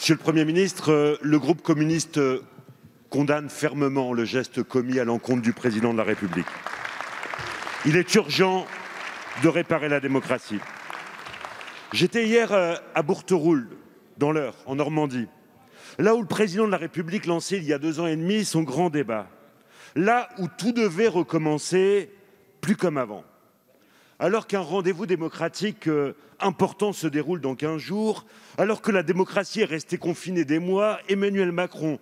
Monsieur le Premier ministre, le groupe communiste condamne fermement le geste commis à l'encontre du président de la République. Il est urgent de réparer la démocratie. J'étais hier à Bourteroul, dans l'Eure, en Normandie, là où le président de la République lançait il y a 2 ans et demi son grand débat, là où tout devait recommencer plus comme avant. Alors qu'un rendez-vous démocratique important se déroule dans 15 jours, alors que la démocratie est restée confinée des mois, Emmanuel Macron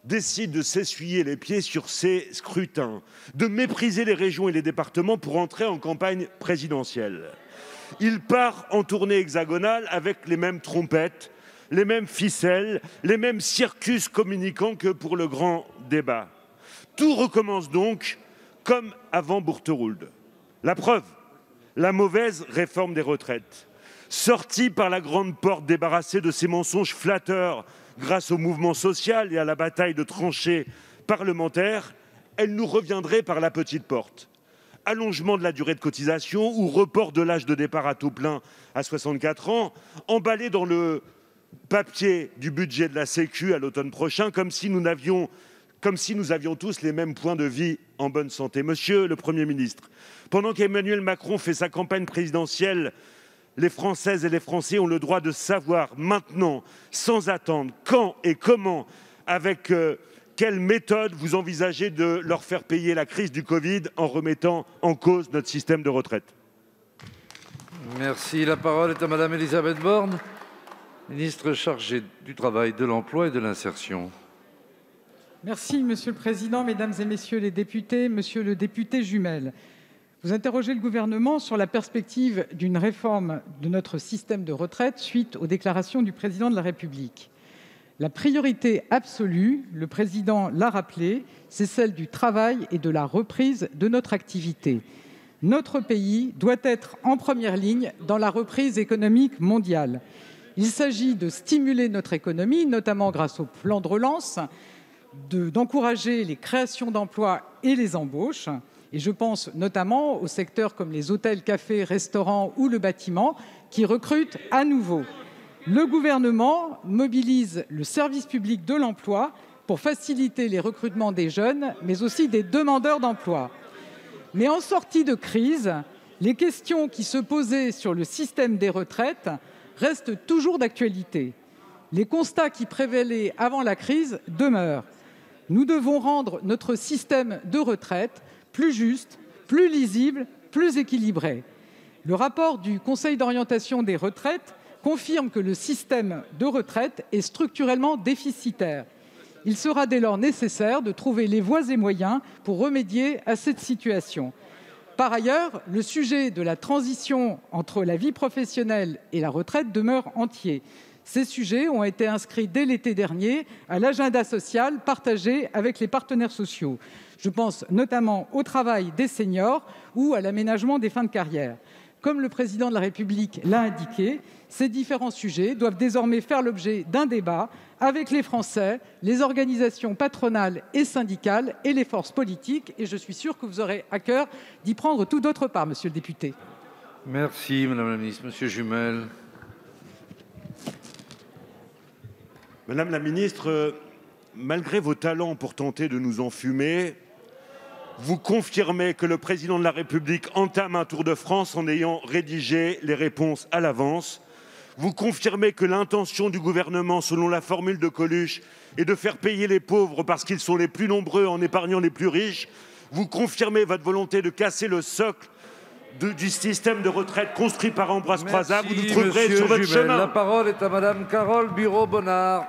décide de s'essuyer les pieds sur ces scrutins, de mépriser les régions et les départements pour entrer en campagne présidentielle. Il part en tournée hexagonale avec les mêmes trompettes, les mêmes ficelles, les mêmes circus communicants que pour le grand débat. Tout recommence donc comme avant Bourteroul. La preuve, la mauvaise réforme des retraites, sortie par la grande porte débarrassée de ses mensonges flatteurs grâce au mouvement social et à la bataille de tranchées parlementaires, elle nous reviendrait par la petite porte. Allongement de la durée de cotisation ou report de l'âge de départ à taux plein à 64 ans, emballé dans le papier du budget de la Sécu à l'automne prochain, comme si nous avions tous les mêmes points de vie en bonne santé. Monsieur le Premier ministre, pendant qu'Emmanuel Macron fait sa campagne présidentielle, les Françaises et les Français ont le droit de savoir maintenant, sans attendre, quand et comment, avec quelle méthode vous envisagez de leur faire payer la crise du Covid en remettant en cause notre système de retraite. Merci. La parole est à Madame Elisabeth Borne, ministre chargée du Travail, de l'Emploi et de l'Insertion. Merci, Monsieur le Président, Mesdames et Messieurs les députés. Monsieur le député Jumel, vous interrogez le Gouvernement sur la perspective d'une réforme de notre système de retraite suite aux déclarations du Président de la République. La priorité absolue, le Président l'a rappelé, c'est celle du travail et de la reprise de notre activité. Notre pays doit être en première ligne dans la reprise économique mondiale. Il s'agit de stimuler notre économie, notamment grâce au plan de relance, d'encourager les créations d'emplois et les embauches. Et je pense notamment aux secteurs comme les hôtels, cafés, restaurants ou le bâtiment qui recrutent à nouveau. Le gouvernement mobilise le service public de l'emploi pour faciliter les recrutements des jeunes, mais aussi des demandeurs d'emploi. Mais en sortie de crise, les questions qui se posaient sur le système des retraites restent toujours d'actualité. Les constats qui prévalaient avant la crise demeurent. Nous devons rendre notre système de retraite plus juste, plus lisible, plus équilibré. Le rapport du Conseil d'orientation des retraites confirme que le système de retraite est structurellement déficitaire. Il sera dès lors nécessaire de trouver les voies et moyens pour remédier à cette situation. Par ailleurs, le sujet de la transition entre la vie professionnelle et la retraite demeure entier. Ces sujets ont été inscrits dès l'été dernier à l'agenda social partagé avec les partenaires sociaux. Je pense notamment au travail des seniors ou à l'aménagement des fins de carrière. Comme le Président de la République l'a indiqué, ces différents sujets doivent désormais faire l'objet d'un débat avec les Français, les organisations patronales et syndicales et les forces politiques. Et je suis sûre que vous aurez à cœur d'y prendre toute votre part, monsieur le député. Merci, Madame la Ministre. Monsieur Jumel. Madame la Ministre, malgré vos talents pour tenter de nous enfumer, vous confirmez que le Président de la République entame un tour de France en ayant rédigé les réponses à l'avance. Vous confirmez que l'intention du gouvernement, selon la formule de Coluche, est de faire payer les pauvres parce qu'ils sont les plus nombreux en épargnant les plus riches. Vous confirmez votre volonté de casser le socle du système de retraite construit par Ambroise Croizat. Vous nous trouverez sur votre chemin. La parole est à Madame Carole Bureau-Bonnard.